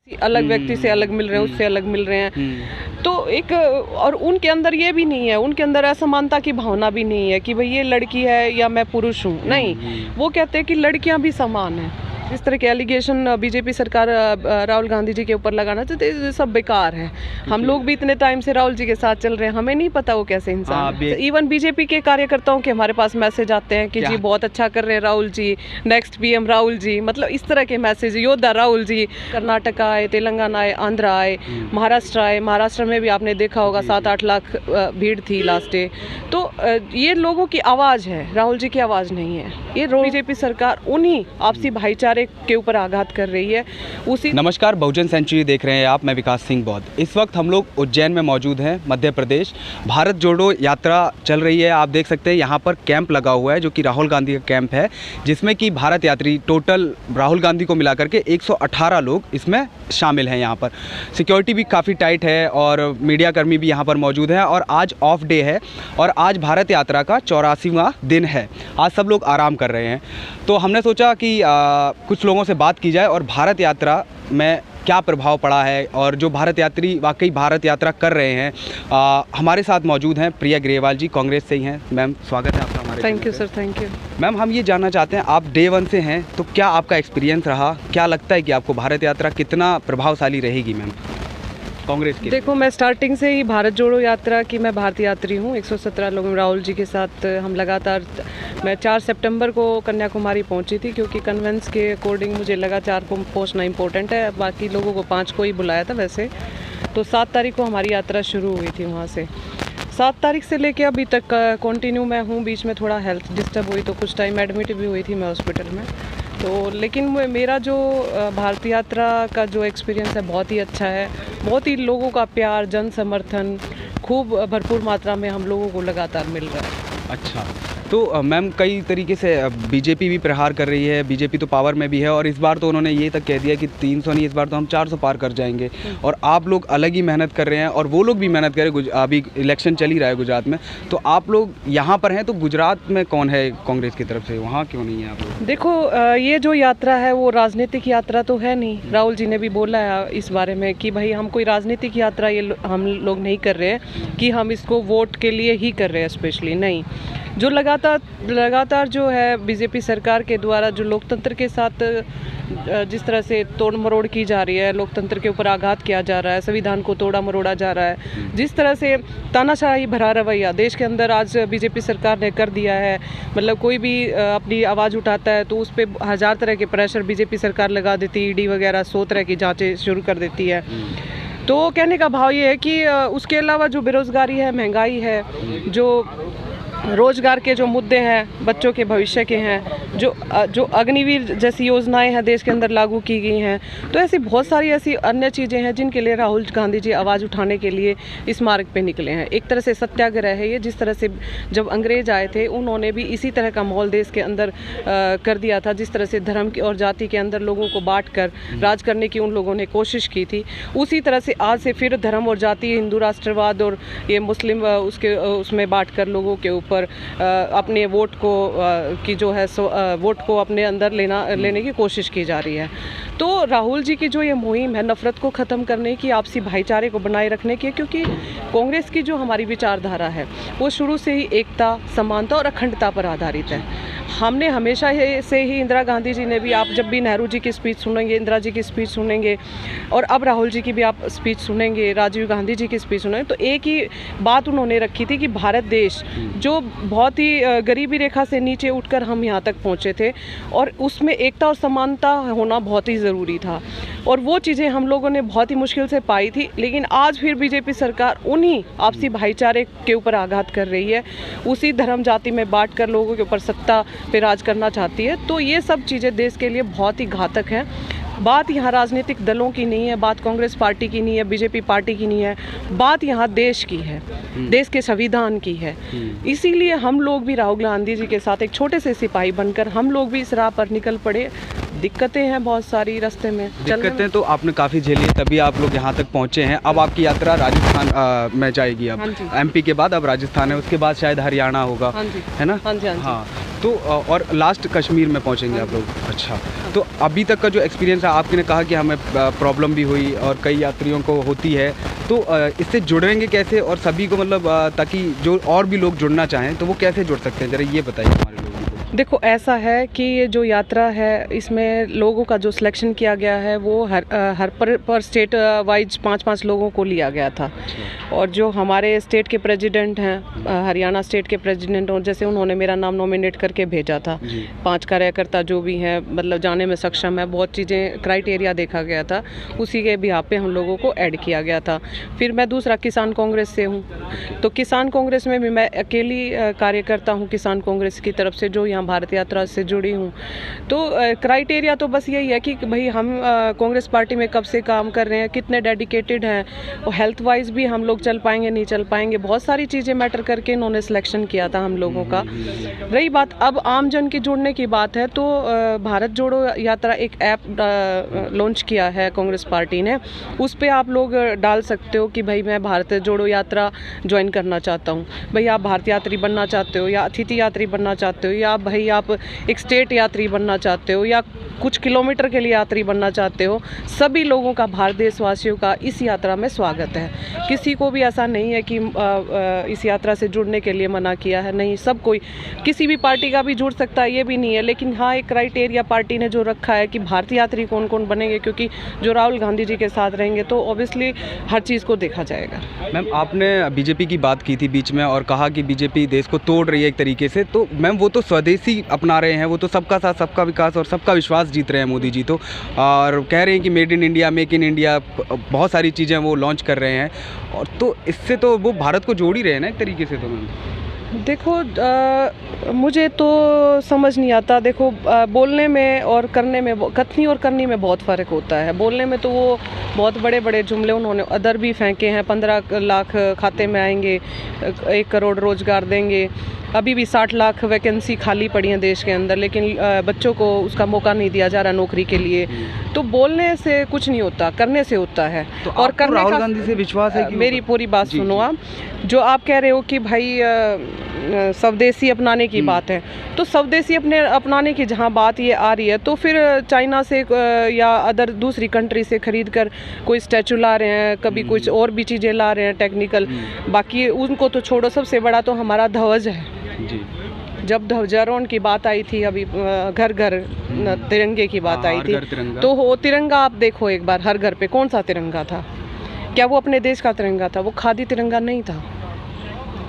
अलग व्यक्ति से अलग मिल रहे हैं, उससे अलग मिल रहे हैं। तो एक और उनके अंदर ये भी नहीं है, उनके अंदर असमानता की भावना भी नहीं है कि भाई ये लड़की है या मैं पुरुष हूँ। नहीं, वो कहते हैं कि लड़कियां भी समान हैं। इस तरह के एलिगेशन बीजेपी सरकार राहुल गांधी जी के ऊपर लगाना चाहते हैं, सब बेकार है। हम लोग भी इतने टाइम से राहुल जी के साथ चल रहे हैं, हमें नहीं पता वो कैसे इंसान है। इवन बीजेपी के कार्यकर्ताओं के हमारे पास मैसेज आते हैं कि जी बहुत अच्छा कर रहे हैं राहुल जी, नेक्स्ट पीएम राहुल जी, मतलब इस तरह के मैसेज, योद्धा राहुल जी। कर्नाटक आए, तेलंगाना आए, आंध्र आए, महाराष्ट्र आए। महाराष्ट्र में भी आपने देखा होगा 7-8 लाख भीड़ थी लास्ट डे। तो ये लोगों की आवाज़ है, राहुल जी की आवाज़ नहीं है। ये बीजेपी सरकार उन्हीं आपसी भाईचारे के ऊपर आघात कर रही है। उसी नमस्कार, बहुजन सेंचुरी देख रहे हैं आप। मैं विकास सिंह बौद्ध। इस वक्त हम लोग उज्जैन में मौजूद हैं, मध्य प्रदेश। भारत जोड़ो यात्रा चल रही है। आप देख सकते हैं यहाँ पर कैंप लगा हुआ है जो कि राहुल गांधी का कैंप है, जिसमें कि भारत यात्री टोटल राहुल गांधी को मिलाकर के 118 लोग इसमें शामिल हैं। यहाँ पर सिक्योरिटी भी काफ़ी टाइट है और मीडिया कर्मी भी यहाँ पर मौजूद हैं। और आज ऑफ डे है और आज भारत यात्रा का 84वां दिन है। आज सब लोग आराम कर रहे हैं। तो हमने सोचा कि कुछ लोगों से बात की जाए और भारत यात्रा में क्या प्रभाव पड़ा है और जो भारत यात्री वाकई भारत यात्रा कर रहे हैं। हमारे साथ मौजूद हैं प्रिया ग्रेवाल जी, कांग्रेस से ही हैं। मैम, स्वागत है आपका हमारे। Thank you sir, thank you. Ma'am, हम ये जानना चाहते हैं, आप डे 1 से हैं, तो क्या आपका एक्सपीरियंस रहा? क्या लगता है कि आपको भारत यात्रा कितना प्रभावशाली रहेगी मैम कांग्रेस की? देखो, मैं स्टार्टिंग से ही भारत जोड़ो यात्रा की मैं भारतीय यात्री हूँ। 117 लोग राहुल जी के साथ हम लगातार, मैं 4 सितंबर को कन्याकुमारी पहुँची थी क्योंकि कन्वेंस के अकॉर्डिंग मुझे लगा 4 को पहुँचना इंपॉर्टेंट है। बाकी लोगों को 5 को ही बुलाया था वैसे। तो 7 तारीख को हमारी यात्रा शुरू हुई थी वहाँ से। 7 तारीख से लेके अभी तक कंटिन्यू मैं हूँ। बीच में थोड़ा हेल्थ डिस्टर्ब हुई तो कुछ टाइम एडमिट भी हुई थी मैं हॉस्पिटल में। तो लेकिन मेरा जो भारत यात्रा का जो एक्सपीरियंस है बहुत ही अच्छा है। बहुत ही लोगों का प्यार, जन समर्थन खूब भरपूर मात्रा में हम लोगों को लगातार मिल रहा है। अच्छा, तो मैम कई तरीके से बीजेपी भी प्रहार कर रही है। बीजेपी तो पावर में भी है और इस बार तो उन्होंने ये तक कह दिया कि 300 नहीं, इस बार तो हम 400 पार कर जाएंगे। और आप लोग अलग ही मेहनत कर रहे हैं और वो लोग भी मेहनत कर रहे हैं। अभी इलेक्शन चल ही रहा है गुजरात में, तो आप लोग यहाँ पर हैं, तो गुजरात में कौन है कांग्रेस की तरफ से, वहाँ क्यों नहीं है आप लोग? देखो, ये जो यात्रा है वो राजनीतिक यात्रा तो है नहीं। राहुल जी ने भी बोला है इस बारे में कि भाई हम कोई राजनीतिक यात्रा ये हम लोग नहीं कर रहे हैं कि हम इसको वोट के लिए ही कर रहे हैं स्पेशली। नहीं, जो लगातार जो है बीजेपी सरकार के द्वारा जो लोकतंत्र के साथ जिस तरह से तोड़ मरोड़ की जा रही है, लोकतंत्र के ऊपर आघात किया जा रहा है, संविधान को तोड़ा मरोड़ा जा रहा है, जिस तरह से तानाशाही भरा रवैया देश के अंदर आज बीजेपी सरकार ने कर दिया है। मतलब कोई भी अपनी आवाज़ उठाता है तो उस पर 1000 तरह के प्रेशर बीजेपी सरकार लगा देती है। ईडी वगैरह 100 तरह की जाँचें शुरू कर देती है। तो कहने का भाव ये है कि उसके अलावा जो बेरोज़गारी है, महंगाई है, जो रोजगार के जो मुद्दे हैं, बच्चों के भविष्य के हैं, जो अग्निवीर जैसी योजनाएं हैं देश के अंदर लागू की गई हैं, तो ऐसी बहुत सारी ऐसी अन्य चीज़ें हैं जिनके लिए राहुल गांधी जी आवाज़ उठाने के लिए इस मार्ग पे निकले हैं। एक तरह से सत्याग्रह है ये। जिस तरह से जब अंग्रेज आए थे उन्होंने भी इसी तरह का माहौल देश के अंदर कर दिया था। जिस तरह से धर्म की और जाति के अंदर लोगों को बांट कर राज करने की उन लोगों ने कोशिश की थी, उसी तरह से आज से फिर धर्म और जाति, हिंदू राष्ट्रवाद और ये मुस्लिम उसमें बांट कर लोगों के ऊपर अपने वोट को की जो है वोट को अपने अंदर लेने की कोशिश की जा रही है। तो राहुल जी की जो ये मुहिम है नफ़रत को ख़त्म करने की, आपसी भाईचारे को बनाए रखने की, क्योंकि कांग्रेस की जो हमारी विचारधारा है वो शुरू से ही एकता, समानता और अखंडता पर आधारित है। हमने हमेशा से ही, इंदिरा गांधी जी ने भी, आप जब भी नेहरू जी की स्पीच सुनेंगे, इंदिरा जी की स्पीच सुनेंगे और अब राहुल जी की भी आप स्पीच सुनेंगे, राजीव गांधी जी की स्पीच सुनेंगे, तो एक ही बात उन्होंने रखी थी कि भारत देश जो बहुत ही गरीबी रेखा से नीचे उठकर हम यहाँ तक पहुँचे थे और उसमें एकता और समानता होना बहुत ही ज़रूरी था। और वो चीज़ें हम लोगों ने बहुत ही मुश्किल से पाई थी। लेकिन आज फिर बीजेपी सरकार उन्हीं आपसी भाईचारे के ऊपर आघात कर रही है, उसी धर्म जाति में बांट कर लोगों के ऊपर सत्ता पे राज करना चाहती है। तो ये सब चीज़ें देश के लिए बहुत ही घातक हैं। बात यहाँ राजनीतिक दलों की नहीं है, बात कांग्रेस पार्टी की नहीं है, बीजेपी पार्टी की नहीं है, बात यहाँ देश की है, देश के संविधान की है। इसीलिए हम लोग भी राहुल गांधी जी के साथ एक छोटे से सिपाही बनकर हम लोग भी इस राह पर निकल पड़े। दिक्कतें हैं बहुत सारी रास्ते में, दिक्कतें तो आपने काफ़ी झेली, तभी आप लोग यहाँ तक पहुँचे हैं। अब आपकी यात्रा राजस्थान में जाएगी। अब एमपी के बाद अब राजस्थान है, उसके बाद शायद हरियाणा होगा, है ना? हाँ जी, हाँ जी। हाँ, तो और लास्ट कश्मीर में पहुंचेंगे आप लोग। अच्छा, तो अभी तक का जो एक्सपीरियंस है, आपने कहा कि हमें प्रॉब्लम भी हुई और कई यात्रियों को होती है, तो इससे जुड़ेंगे कैसे और सभी को मतलब ताकि जो और भी लोग जुड़ना चाहें तो वो कैसे जुड़ सकते हैं, ज़रा ये बताइए हमारे लोगों को। देखो ऐसा है कि ये जो यात्रा है इसमें लोगों का जो सिलेक्शन किया गया है वो हर पर स्टेट वाइज 5-5 लोगों को लिया गया था। और जो हमारे स्टेट के प्रेसिडेंट हैं, हरियाणा स्टेट के प्रेसिडेंट, और जैसे उन्होंने मेरा नाम नॉमिनेट करके भेजा था, 5 कार्यकर्ता जो भी हैं मतलब जाने में सक्षम है, बहुत चीज़ें क्राइटेरिया देखा गया था, उसी के बिहाफ पे हम लोगों को ऐड किया गया था। फिर मैं दूसरा किसान कांग्रेस से हूँ, तो किसान कांग्रेस में भी मैं अकेली कार्यकर्ता हूँ किसान कांग्रेस की तरफ से, जो यहाँ भारत यात्रा से जुड़ी हूँ। तो क्राइटेरिया तो बस यही है कि भाई हम कांग्रेस पार्टी में कब से काम कर रहे हैं, कितने डेडिकेटेड हैं, और हेल्थ वाइज भी हम लोग चल पाएंगे नहीं चल पाएंगे, बहुत सारी चीज़ें मैटर करके इन्होंने सिलेक्शन किया था हम लोगों का। रही बात अब आम जन की जुड़ने की बात है, तो भारत जोड़ो यात्रा एक ऐप लॉन्च किया है कांग्रेस पार्टी ने, उस पर आप लोग डाल सकते हो कि भाई मैं भारत जोड़ो यात्रा ज्वाइन करना चाहता हूँ। भाई आप भारत यात्री बनना चाहते हो, या अतिथि यात्री बनना चाहते हो, या भाई आप एक स्टेट यात्री बनना चाहते हो, या कुछ किलोमीटर के लिए यात्री बनना चाहते हो, सभी लोगों का, भारत देशवासियों का इस यात्रा में स्वागत है। किसी को भी ऐसा नहीं है कि इस यात्रा से जुड़ने के लिए मना किया है, नहीं, सब कोई किसी भी पार्टी का भी जुड़ सकता है, ये भी नहीं है। लेकिन हाँ, एक क्राइटेरिया पार्टी ने जो रखा है कि भारतीय यात्री कौन कौन बनेंगे, क्योंकि जो राहुल गांधी जी के साथ रहेंगे तो ऑब्वियसली हर चीज़ को देखा जाएगा। मैम, आपने बीजेपी की बात की थी बीच में और कहा कि बीजेपी देश को तोड़ रही है एक तरीके से, तो मैम वो तो स्वदेशी अपना रहे हैं, वो तो सबका साथ सबका विकास और सबका विश्वास जीत रहे हैं मोदी जी तो, और कह रहे हैं कि made in India, make in India, बहुत सारी चीज़ें वो लॉन्च कर रहे हैं, और तो इससे तो वो भारत को जोड़ ही रहे हैं ना एक तरीके से। तो मैम देखो मुझे तो समझ नहीं आता। देखो बोलने में और करने में, कथनी और करनी में बहुत फ़र्क होता है। बोलने में तो वो बहुत बड़े बड़े जुमले उन्होंने अदर भी फेंके हैं, 15 लाख खाते में आएंगे, 1 करोड़ रोज़गार देंगे, अभी भी 60 लाख वैकेंसी खाली पड़ी हैं देश के अंदर, लेकिन बच्चों को उसका मौका नहीं दिया जा रहा नौकरी के लिए। तो बोलने से कुछ नहीं होता, करने से होता है। तो और करने राहुल का गांधी से विश्वास है कि मेरी पूरी बात सुनो आप, जो आप कह रहे हो कि भाई स्वदेशी अपनाने की बात है, तो स्वदेशी अपनाने की जहाँ बात ये आ रही है, तो फिर चाइना से या अदर दूसरी कंट्री से खरीद कर कोई स्टैचू ला रहे हैं, कभी कुछ और भी चीज़ें ला रहे हैं टेक्निकल, बाकी उनको तो छोड़ो। सबसे बड़ा तो हमारा ध्वज है जी। जब ध्वजारोहण की बात आई थी, अभी घर घर तिरंगे की बात आई थी, तो वो तिरंगा आप देखो एक बार, हर घर पे कौन सा तिरंगा था? क्या वो अपने देश का तिरंगा था? वो खादी तिरंगा नहीं था।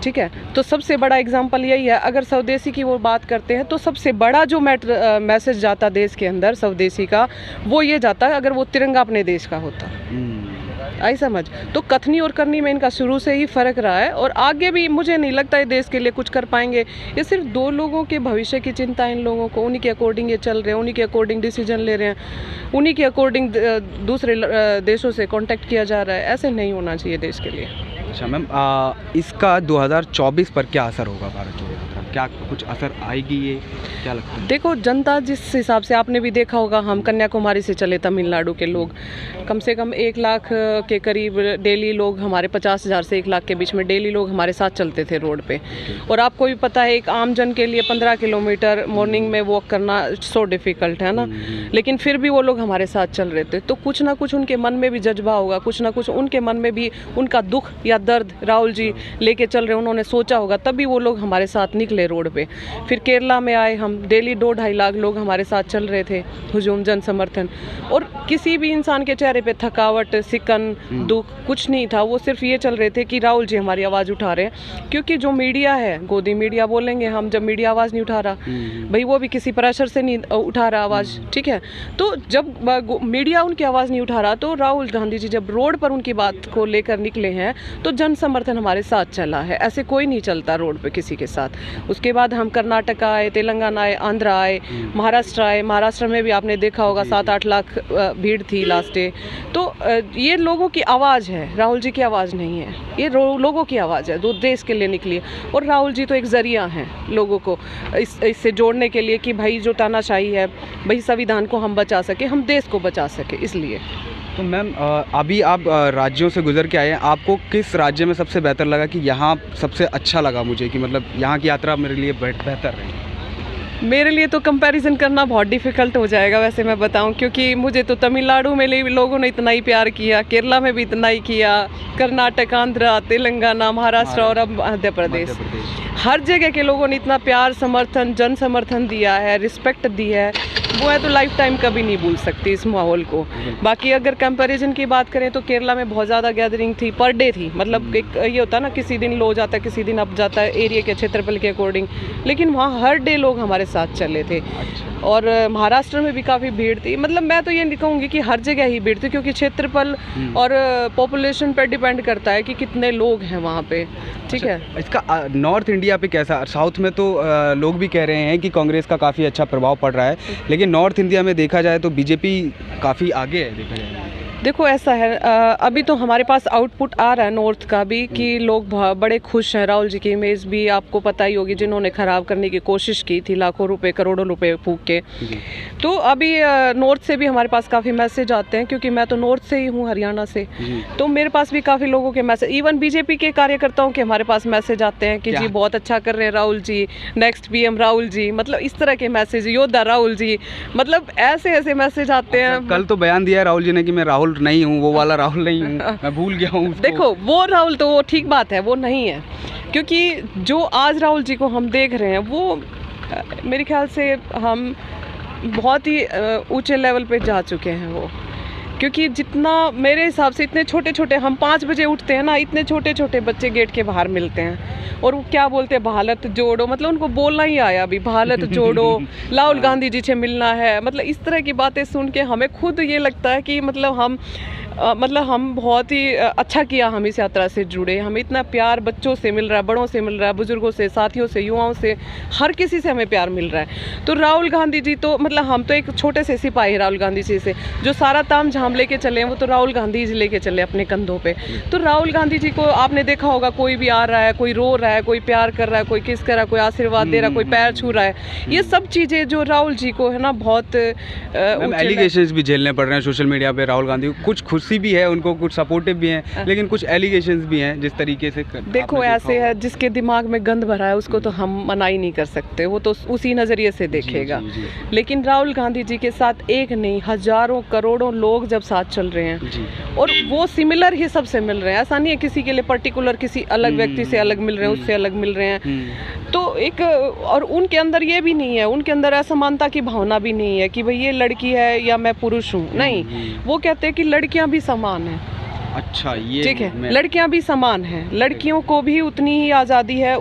ठीक है, तो सबसे बड़ा एग्जाम्पल यही है। अगर स्वदेशी की वो बात करते हैं तो सबसे बड़ा जो मैसेज जाता देश के अंदर स्वदेशी का, वो ये जाता है अगर वो तिरंगा अपने देश का होता। आई समझ? तो कथनी और करनी में इनका शुरू से ही फ़र्क रहा है, और आगे भी मुझे नहीं लगता है देश के लिए कुछ कर पाएंगे। ये सिर्फ 2 लोगों के भविष्य की चिंता है इन लोगों को, उन्हीं के अकॉर्डिंग ये चल रहे हैं, उन्हीं के अकॉर्डिंग डिसीजन ले रहे हैं, उन्हीं के अकॉर्डिंग दूसरे देशों से कॉन्टैक्ट किया जा रहा है। ऐसे नहीं होना चाहिए देश के लिए। अच्छा मैम, इसका 2024 पर क्या असर होगा भारत जोड़ो यात्रा? क्या कुछ असर आएगी, ये क्या लगता है? देखो जनता जिस हिसाब से, आपने भी देखा होगा, हम कन्याकुमारी से चले तमिलनाडु के लोग, कम से कम 1 लाख के करीब डेली लोग हमारे, 50,000 से 1 लाख के बीच में डेली लोग हमारे साथ चलते थे रोड पे। और आपको भी पता है एक आम जन के लिए 15 किलोमीटर मॉर्निंग में वॉक करना सो डिफ़िकल्ट है ना, लेकिन फिर भी वो लोग हमारे साथ चल रहे थे। तो कुछ ना कुछ उनके मन में भी जज्बा होगा, कुछ ना कुछ उनके मन में भी उनका दुख या दर्द राहुल जी लेके चल रहे, उन्होंने सोचा होगा, तभी वो लोग हमारे साथ निकले रोड पे। फिर केरला में आए हम, डेली 2-2.5 लाख लोग हमारे साथ चल रहे थे, हुजूम जन समर्थन, और किसी भी इंसान के चेहरे पे थकावट, सिकन, दुख कुछ नहीं था। वो सिर्फ ये चल रहे थे कि राहुल जी हमारी आवाज़ उठा रहे हैं। क्योंकि जो मीडिया है, गोदी मीडिया बोलेंगे हम, जब मीडिया आवाज़ नहीं उठा रहा, भाई वो भी किसी प्रेशर से नहीं उठा रहा आवाज़, ठीक है। तो जब मीडिया उनकी आवाज़ नहीं उठा रहा, तो राहुल गांधी जी जब रोड पर उनकी बात को लेकर निकले हैं, तो जन समर्थन हमारे साथ चला है। ऐसे कोई नहीं चलता रोड पे किसी के साथ। उसके बाद हम कर्नाटक आए, तेलंगाना आए, आंध्र आए, महाराष्ट्र आए। महाराष्ट्र में भी आपने देखा होगा 7-8 लाख भीड़ थी लास्ट डे। तो ये लोगों की आवाज़ है, राहुल जी की आवाज़ नहीं है, ये लोगों की आवाज़ है जो देश के लिए निकली है। और राहुल जी तो एक ज़रिया हैं लोगों को इससे जोड़ने के लिए कि भाई जो तानाशाही है, भाई संविधान को हम बचा सके, हम देश को बचा सके, इसलिए। तो मैम, अभी आप राज्यों से गुजर के आए हैं, आपको किस राज्य में सबसे बेहतर लगा कि यहाँ सबसे अच्छा लगा मुझे, कि मतलब यहाँ की यात्रा मेरे लिए बेहतर रही? मेरे लिए तो कंपैरिजन करना बहुत डिफ़िकल्ट हो जाएगा वैसे मैं बताऊं, क्योंकि मुझे तो तमिलनाडु में लोगों ने इतना ही प्यार किया, केरला में भी इतना ही किया, कर्नाटक, आंध्र, तेलंगाना, महाराष्ट्र और अब मध्य प्रदेश, हर जगह के लोगों ने इतना प्यार, समर्थन, जन समर्थन दिया है, रिस्पेक्ट दी है, वो है तो लाइफ टाइम कभी नहीं भूल सकती इस माहौल को। बाकी अगर कंपैरिजन की बात करें तो केरला में बहुत ज़्यादा गैदरिंग थी, पर डे थी, मतलब एक ये होता है ना, किसी दिन लो जाता है, किसी दिन अप जाता है, एरिया के क्षेत्रफल के अकॉर्डिंग, लेकिन वहाँ हर डे लोग हमारे साथ चले थे। और महाराष्ट्र में भी काफ़ी भीड़ थी, मतलब मैं तो ये नहीं कहूँगी कि हर जगह ही भीड़ थी, क्योंकि क्षेत्रफल और पॉपुलेशन पर डिपेंड करता है कि कितने लोग हैं वहाँ पे, ठीक है। इसका नॉर्थ इंडिया पे कैसा, साउथ में तो लोग भी कह रहे हैं कि कांग्रेस का काफ़ी अच्छा प्रभाव पड़ रहा है, लेकिन नॉर्थ इंडिया में देखा जाए तो बीजेपी काफ़ी आगे है देखा जाए। देखो ऐसा है, अभी तो हमारे पास आउटपुट आ रहा है नॉर्थ का भी कि लोग बड़े खुश हैं। राहुल जी की इमेज भी आपको पता ही होगी, जिन्होंने ख़राब करने की कोशिश की थी, लाखों रुपए करोड़ों रुपए फूंक के। तो अभी नॉर्थ से भी हमारे पास काफ़ी मैसेज आते हैं, क्योंकि मैं तो नॉर्थ से ही हूँ, हरियाणा से, तो मेरे पास भी काफ़ी लोगों के मैसेज, इवन बीजेपी के कार्यकर्ताओं के हमारे पास मैसेज आते हैं कि जी बहुत अच्छा कर रहे हैं राहुल जी, नेक्स्ट पीएम राहुल जी, मतलब इस तरह के मैसेज, योद्धा राहुल जी, मतलब ऐसे ऐसे मैसेज आते हैं। कल तो बयान दिया राहुल जी ने कि मैं राहुल नहीं हूँ, वो वाला राहुल नहीं हूँ, मैं भूल गया हूँ। देखो वो राहुल तो वो ठीक बात है, वो नहीं है, क्योंकि जो आज राहुल जी को हम देख रहे हैं वो मेरे ख्याल से हम बहुत ही ऊंचे लेवल पे जा चुके हैं वो, क्योंकि जितना मेरे हिसाब से इतने छोटे छोटे, हम 5 बजे उठते हैं ना, इतने छोटे छोटे बच्चे गेट के बाहर मिलते हैं और वो क्या बोलते हैं, भारत जोड़ो, मतलब उनको बोलना ही आया अभी, भारत जोड़ो, राहुल गांधी जी से मिलना है, मतलब इस तरह की बातें सुन के हमें खुद ये लगता है कि मतलब हम बहुत ही अच्छा किया, हम इस यात्रा से जुड़े, हमें इतना प्यार बच्चों से मिल रहा है, बड़ों से मिल रहा है, बुजुर्गों से, साथियों से, युवाओं से, हर किसी से हमें प्यार मिल रहा है। तो राहुल गांधी जी तो मतलब हम तो एक छोटे से सिपाही राहुल गांधी जी से, जो सारा ताम झाम लेके चले हैं वो तो राहुल गांधी जी लेके चले अपने कंधों पे। तो राहुल गांधी जी को आपने देखा होगा, कोई भी आ रहा है, कोई रो रहा है, कोई प्यार कर रहा है, कोई किस कर रहा है, कोई आशीर्वाद दे रहा है, कोई पैर छू रहा है, ये सब चीज़ें जो राहुल जी को है ना बहुत एलिगेशंस भी झेलने पड़ रहे हैं सोशल मीडिया पे राहुल गांधी को, कुछ खुशी भी है उनको, कुछ सपोर्टिव भी हैं, लेकिन कुछ एलिगेशंस भी हैं जिस तरीके से देखो ऐसे है, जिसके दिमाग में गंद भरा है उसको तो हम मना ही नहीं कर सकते, वो तो उसी नज़रिए से देखेगा। लेकिन राहुल गांधी जी के साथ एक नहीं, हजारों करोड़ों लोग जब साथ चल रहे हैं और वो सिमिलर ही सबसे मिल रहे हैं, ऐसा नहीं है किसी के लिए पर्टिकुलर, किसी अलग व्यक्ति से अलग मिल रहे हैं, उससे अलग मिल रहे हैं, तो एक और उनके अंदर ये भी नहीं है, उनके अंदर असमानता की भावना भी नहीं है कि भाई ये लड़की है या मैं पुरुष हूँ, नहीं, वो कहते हैं कि लड़कियां भी समान हैं। अच्छा, ये ठीक है, लड़कियां भी समान हैं, लड़कियों को भी उतनी ही आज़ादी है।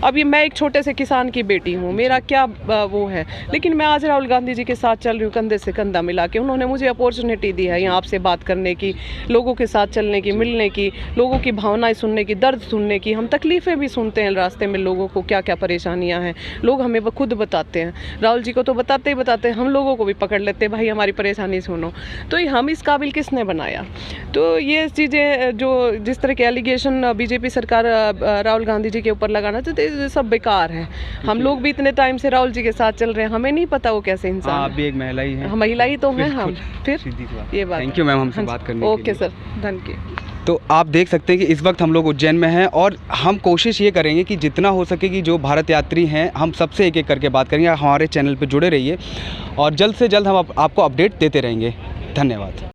अभी मैं एक छोटे से किसान की बेटी हूँ, मेरा क्या वो है, लेकिन मैं आज राहुल गांधी जी के साथ चल रही हूँ, कंधे से कंधा मिला के। उन्होंने मुझे अपॉर्चुनिटी दी है यहाँ आपसे बात करने की, लोगों के साथ चलने की, मिलने की, लोगों की भावनाएं सुनने की, दर्द सुनने की। हम तकलीफ़ें भी सुनते हैं रास्ते में, लोगों को क्या क्या परेशानियाँ हैं, लोग हमें खुद बताते हैं। राहुल जी को तो बताते ही बताते हैं, हम लोगों को भी पकड़ लेते हैं, भाई हमारी परेशानी सुनो। तो हम इस काबिल किसने बनाया? तो ये चीज़ें जो जिस तरह के एलिगेशन बीजेपी सरकार राहुल गांधी जी के ऊपर लगाना चाहते हैं, सब बेकार है। हम लोग भी इतने टाइम से राहुल जी के साथ चल रहे हैं, हमें नहीं पता वो कैसे इंसान आप भी एक महिला ही हैं। महिला ही तो हैं हम, फिर ये बात। थैंक यू मैम हमसे बात करने के लिए। ओके सर, धन्यवाद। तो आप देख सकते हैं कि इस वक्त हम लोग उज्जैन में हैं और हम कोशिश ये करेंगे कि जितना हो सके कि जो भारत यात्री हैं हम सबसे एक एक करके बात करेंगे। हमारे चैनल पर जुड़े रहिए और जल्द से जल्द हम आपको अपडेट देते रहेंगे। धन्यवाद।